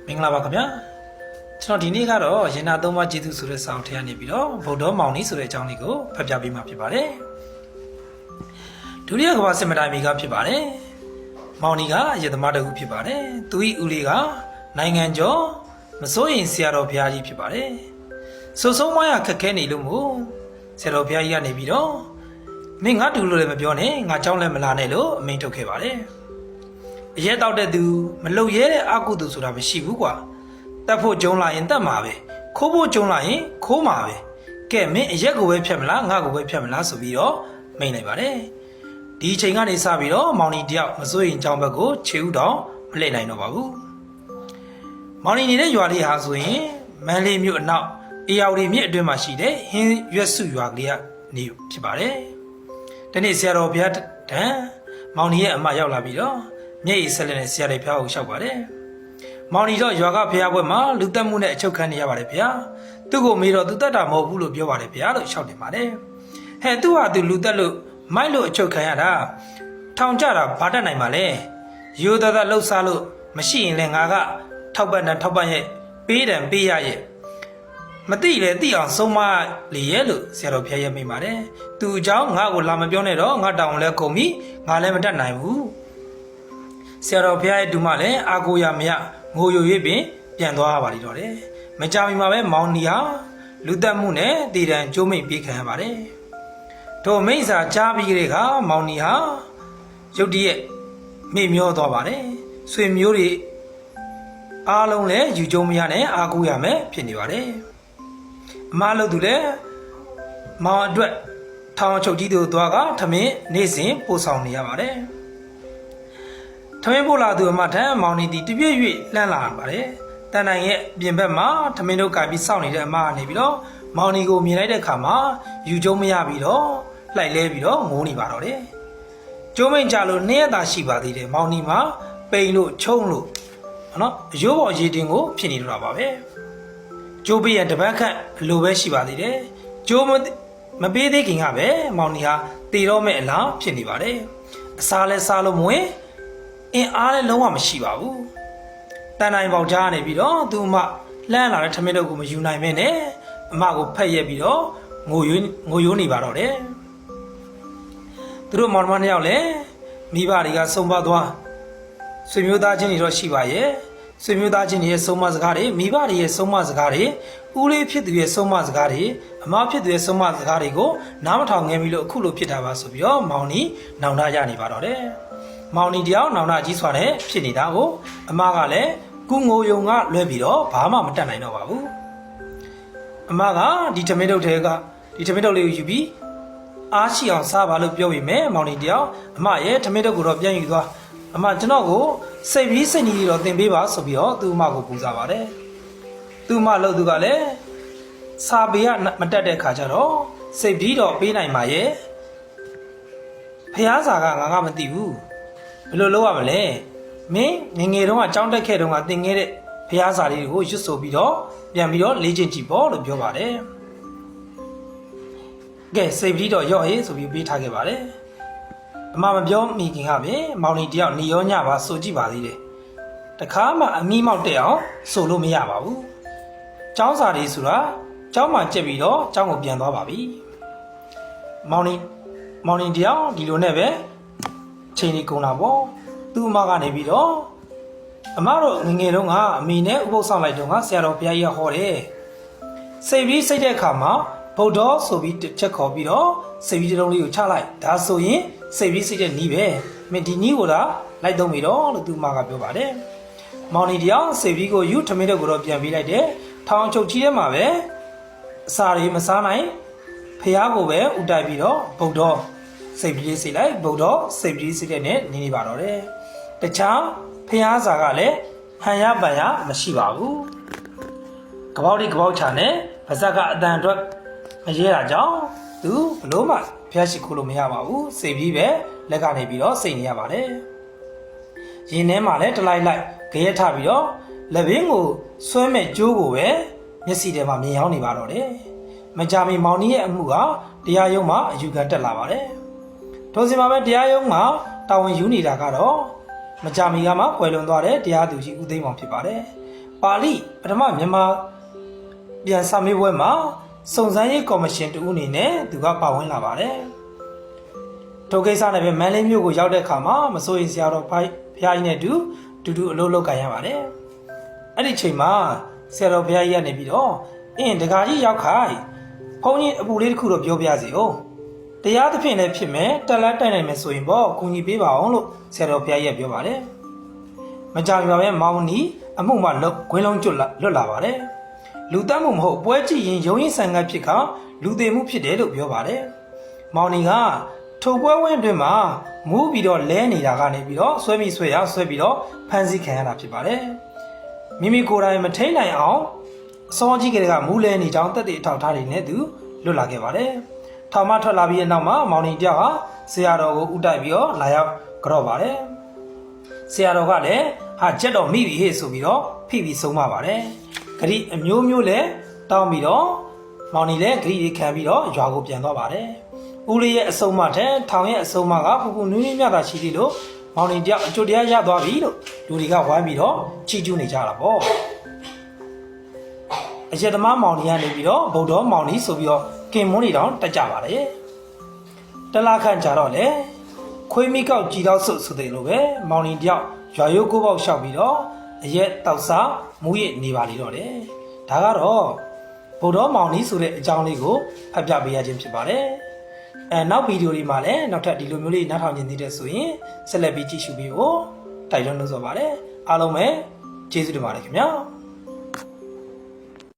မင်္ဂလာပါခင်ဗျာကျွန်တော်ဒီနေ့ကတော့ရင်နာသုံးပါးကျေးဇူးဆိုတဲ့စာအုပ်ထဲကနေပြီးတော့ဗုဒ္ဓမောင်နီဆိုတဲ့အကြောင်းလေးကိုဖတ်ပြပေးမှာဖြစ်ပါတယ်ဒုတိယကမ္ဘာစစ်မတိုင်မီကဖြစ်ပါတယ်မောင်နီကရေသမားတစ်ဦးဖြစ်ပါတယ်သူ၏ဦးလေးကနိုင်ငံကျော်မစိုးရင်ဆရာတော်ဘုရားကြီးဖြစ်ပါတယ်ဆိုဆုံးမရခက်ခဲနေလို့မို့ဆရာတော်ဘုရားကြီးကနေပြီးတော့မင်းငါတူလို့လည်းမပြောနဲ့ငါเจ้าလည်းမလာနဲ့လို့အမိန့်ထုတ်ခဲ့ပါတယ်အရက်တောက်တဲ့သူမလုံရဲတဲ့အကုသိုလ်ဆိုတာမရှိဘူးကွာတတ်ဖို့ကြုံလာရင်တတ်မှာပဲခိုးဖို့ကြုံလာရင်ခိုးမှာပဲကဲမင်းအရက်ကိုပဲဖြတ်မလားငါကိုပဲဖြတ်မလားဆိုပြီးတော့မိန့်လိုက်ပါတယ်ဒီအချိန်ကနေစပြီးတော့မောင်နီတယောက်မစိုးရင်ကြောင်းဘက်ကိုခြေဥတော်မလှည့်နိုင်တော့ပါဘူးမောင်နီနေတဲ့ရွာလေးဟာဆိုရင်မန်းလေးမြို့အနောက်အေယာဝတီမြစ်အတွင်းမှာရှိတဲ့ဟင်းရွက်စုရွာကလေးကနေဖြစ်ပါတယ်ဒီနေ့ဆရာတော်ဘုရားတန်မောင်နီရဲ့အမရောက်လာပြီးတော့မျက်ရည်ဆက်လက်နဲ့ဆရာတော်ဘုရားကိုလျှောက်ပါတယ်မောင်နီတော့ရွာကဘုရားဘွဲ့မှာလူတက်မှုနဲ့အချုပ်ခံနေရပါတယ်ဗျာသူ့ကိုမေးတော့သူတက်တာမဟုတ်ဘူးလို့ပြောပါတယ်ဗျာလို့လျှောက်တင်ပါတယ်ဟဲ့သူ့ဟာသူလူတက်လို့မိုက်လို့အချုပ်ခံရတာထောင်ကြတာဘာတတ်နိုင်ပါလဲရိုးသားသားလှုပ်ရှားလို့မရှိရင်လည်းငါကထောက်ပံ့တဲ့ထောက်ပံ့ရဲ့ပေးတယ်ပေးရရဲ့မသိလေသိအောင်ဆုံးမလေရဲ့လို့ဆရာတော်ဘုရားရဲ့မိပါတယ်သူအကြောင်းငါ့ကိုလာမပြောနဲ့တော့ငါတောင်းလဲကုန်ပြီငါလည်းမတတ်နိုင်ဘူးဆရာတော်ဘုရားရဲ့ဒုမလည်းအာကိုရမရငိုယို၍ပင်ပြန်သွားရပါလိမ့်တော့တယ်မကြမီမှာပဲမောင်နီဟာလူတက်မှုနဲ့တည်တံကျိုးမိတ်ပြေးခံရပါတယ်တို့မိစ္ဆာကြားပြီးကြတဲ့ကမောင်နီဟာရုတ်တရက်မေ့မျောသွားပါတယ်ဆွေမျိုးတွေအားလုံးလည်းယူကြုံမရနဲ့အာကိုရမယ်ဖြစ်နေပါတယ်အမားလို့သူလည်းမောင်အတွက်ထောင်ချုပ်ကြီးတို့သွားကထမင်းနေ့စဉ်ပို့ဆောင်နေရပါတယ်ထမင်းပို့လာသူအမထံမောင်နီတီတပြည့်၍လှမ်းလာပါတယ်တန်နိုင်ရဲ့ပြင်ဘက်မှာထမင်းတို့ကပြီးစောင့်နေတဲ့အမကနေပြီးတော့မောင်နီကိုမြင်လိုက်တဲ့အခါမှာယူကျုံမရပြီးတော့လှိုက်လဲပြီးတော့ငိုးနေပါတော့တယ်ကျိုးမိန်ကြလို့နှစ်ရက်သာရှိပါသေးတယ်မောင်နီမှာပိန်လို့ချုံလို့နော်အရိုးပေါ်ရေတင်ကိုဖြစ်နေတော့တာပါပဲကျိုးပေးရတပတ်ခန့်အလိုပဲရှိပါသေးတယ်ကျိုးမပေးသေးခင်ကပဲမောင်နီဟာတည်တော့မဲ့အလားဖြစ်နေပါတယ်အစားလဲစားလို့မဝင်အင်းအားလည်းလုံးဝမရှိပါဘူးတန်နိုင်ပေါက်ကြားနေပြီးတော့သူ့အမလှမ်းလာတဲ့ထမင်းတို့ကိုမယူနိုင်မဲနဲ့အမကိုဖက်ရက်ပြီးတော့ငိုယိုးနေပါတော့တယ်သူတို့မောင်နှမနှစ်ယောက်လည်းမိဘတွေကဆုံးပါသွားဆွေမျိုးသားချင်းတွေတော့ရှိပါရဲ့ဆွေမျိုးသားချင်းတွေရဲ့ဆုံးမစကားတွေမိဘတွေရဲ့ဆုံးမစကားတွေဦးလေးဖြစ်သူရဲ့ဆုံးမစကားတွေအမဖြစ်သူရဲ့ဆုံးမစကားတွေကိုနားမထောင်ငယ်ပြီလို့အခုလိုဖြစ်တာပါဆိုပြီးတော့မောင်နီနောင်တရနေပါတော့တယ်မောင်နီတယောက်နောင်တကြီးစွာနဲ့ဖြစ်နေတာကိုအမကလည်းကုငိုယုံကလွဲပြီးတော့ဘာမှမတတ်နိုင်တော့ပါဘူးအမကဒီထမင်းတုပ်ထဲကဒီထမင်းတုပ်လေးကိုယူပြီးအားရှိအောင်စားပါလို့ပြောပြီးမယ်မောင်နီတယောက်အမရဲ့ထမင်းတုပ်ကိုတော့ပြန်ယူသွားအမကျွန်တော်ကိုစိတ်ပြီးစိတ်ကြီးတော့သင်ပေးပါဆိုပြီးတော့သူ့အမကိုပူဇော်ပါတယ်သူ့အမလို့သူကလည်းစာပေကမတက်တဲ့ခါကျတော့စိတ်ပြီးတော့ပေးနိုင်ပါရဲ့ဖះစာကငါမသိဘူးဘယ်လိုလုပ်ရမလဲမင်းငယ်တုန်းကကြောင်းတက်ခဲ့တုန်းကသင်ခဲ့တဲ့ဖះစာလေးကိုရွတ်ဆိုပြီးတော့ပြန်ပြီးတော့လေ့ကျင့်ကြည့်ပေါ့လို့ပြောပါတယ်ကဲစိတ်ပြီးတော့ရော့ဟေးဆိုပြီးပေးထားခဲ့ပါတယ်အမမပြောမိခင်ကပဲမောင်နီတယောက်နေရောညပါဆိုကြည့်ပါသေးတယ်တခါမှအမီးမောက်တဲ့အောင်ဆိုလို့မရပါဘူးကျောင်းစာတွေဆိုတာကျောင်းမှာကျက်ပြီးတော့ကျောင်းကိုပြန်သွားပါပြီမောင်နီတယောက်ဒီလိုနဲ့ပဲချိန်ကြီးကုန်တာပေါ့သူ့အမကနေပြီးတော့အမတို့ငငယ်တုန်းကအမေနဲ့ဥပုသ်ဆောင်လိုက်တုန်းကဆရာတော်ဘုရားကြီးဟောတယ်စိတ်ပြီးစိတ်တဲ့အခါမှာဗုဒ္ဓဆိုပြီးချက်ခေါ်ပြီးတော့စိတ်ပြီးတုံးလေးကိုချလိုက်ဒါဆိုရင်စိတ်ပြီးစိတ်တဲ့နီးပဲမင်းဒီနီးကိုသာလိုက်သုံးပြီတော့လို့သူ့အမကပြောပါတယ်မောင်နီတယောက်စိတ်ပြီးကိုယူထမင်းတဲ့ကိုတော့ပြန်ပေးလိုက်တယ်ထောင်ချုပ်ကြီးထဲမှာပဲအစာတွေမစားနိုင်ဖះကိုပဲဥတိုက်ပြီးတော့ဗုဒ္ဓစိတ်ပြီးစိတ်လိုက်ဗုဒ္ဓစိတ်ပြီးစိတ်တဲ့နဲ့နေပါတော့တယ်တခြားဖះစာကလည်းဟန်ရပန်ရမရှိပါဘူးကပောက်ဒီကပောက်ချာနဲ့ပါဇက်ကအတန်အတွက်မရဲတာကြောင့်သူဘလို့မှဖះရှိခိုးလို့မရပါဘူးစိတ်ပြီးပဲလက်ကနေပြီးတော့စိတ်နေရပါတယ်ရင်ထဲမှာလည်းတလိုက်လိုက်ကြရက်ထပြီးတော့လက်ဘင်းကိုဆွဲမဲ့ကြိုးကိုပဲမျက်စိထဲမှာမြင်ရောက်နေပါတော့တယ်မကြမီမောင်နီရဲ့အမှုကတရားရုံးမှာအယူခံတက်လာပါတယ်ထိုစဉ်မှာပဲတရားရုံးမှာတာဝန်ယူနေတာကတော့မကြမီကမှပွဲလွန်သွားတဲ့တရားသူကြီးဦးသိန်းမောင်ဖြစ်ပါတယ် ပါဠိပထမမြန်မာပြန်စာမေးပွဲမှာစုံစမ်းရေးကော်မရှင်တူအနေနဲ့သူကပါဝင်လာပါတယ်ထိုကိစ္စနဲ့ပဲမန္တလေးမြို့ကိုရောက်တဲ့အခါမှာမစိုးရင်ဆရာတော်ဖျားကြီးနဲ့တူအလုပ်လုပ်ကြရပါတယ်အဲ့ဒီချိန်မှာဆရာတော်ဖျားကြီးကနေပြီးတော့တကားကြီးရောက်ခိုင်းဘုန်းကြီးအပူလေးတစ်ခုတော့ပြောပြစီဦးတရားသဖြင့်လည်းဖြစ်မယ်တက်လက်တိုက်နိုင်မယ်ဆိုရင်ပေါ့ကူညီပေးပါအောင်လို့ဆရာတော်ဖျားကြီးကပြောပါတယ်မကြပါပဲမောင်နီအမှုမှခွင်းလုံးကျွတ်လွတ်လာပါတယ်လူတတ်မှုမဟုတ်ပွဲကြည့်ရင်ရုံရင်ဆန်ကပ်ဖြစ်ခါလူသေးမှုဖြစ်တယ်လို့ပြောပါတယ်မောင်နီကထိုပွဲဝင်းအတွင်းမှာမူးပြီးတော့လဲနေတာကနေပြီးတော့ဆွဲပြီးတော့ဖမ်းဆီးခံရတာဖြစ်ပါတယ်မိမိကိုယ်တိုင်မထိန်နိုင်အောင်အစောကြီးကလေးကမူးလဲနေကြောင်းတက်တဲ့အထောက်ထားတွေနဲ့သူလွတ်လာခဲ့ပါတယ်ထောင်မှထွက်လာပြီးတဲ့နောက်မှာမောင်နီတယောက်ဟာဆရာတော်ကိုဥတိုက်ပြီးတော့လာရောက်ကြော့ပါတယ်ဆရာတော်ကလည်းဟာချက်တော်မိပြီဟဲ့ဆိုပြီးတော့ဖိပြီးဆုံးမပါတယ်ဂရိအမျိုးမျိုးလည်းတောင်းပြီးတော့မောင်နီလည်းဂရိတွေခံပြီးတော့ရွာကိုပြန်သွားပါတယ်ဦးလေးရဲ့အဆုံးအမတဲ့ထောင်ရဲ့အဆုံးအမကပူပူနွေးနွေးမြတာရှိသေးလို့မောင်နီတယောက်အကျိုးတရားရသွားပြီလို့လူတွေကဝိုင်းပြီးတော့ချီးကျူးနေကြတာပေါ့အရက်သမားမောင်နီကနေပြီးတော့ဗုဒ္ဓမောင်နီဆိုပြီးတော့ကင်မွန်းနေတောင်တက်ကြပါတယ်တလားခန့်ကြတော့လေခွေးမိကောက်ကြည်တော့ဆိုတယ်လို့ပဲမောင်နီတယောက်ရွာရိုးကိုပေါက်လျှောက်ပြီးတော့အရက်တောက်စားမူးရနေပါလေတော့တယ်ဒါကတော့ဗုဒ္ဓမောင်နီဆိုတဲ့အကြောင်းလေးကိုဖတ်ပြပေးရခြင်းဖြစ်ပါတယ်နောက်ဗီဒီယိုတွေမှာလည်းနောက်ထပ်ဒီလိုမျိုးလေးနားထောင်နေသေးတဲ့ဆိုရင်ဆက်လက်ပြီးကြည့်ရှုပြီးဖို့တိုက်တွန်းလို့ဆိုပါတယ်အားလုံးပဲကျေးဇူးတင်ပါတယ်ခင်ဗျာ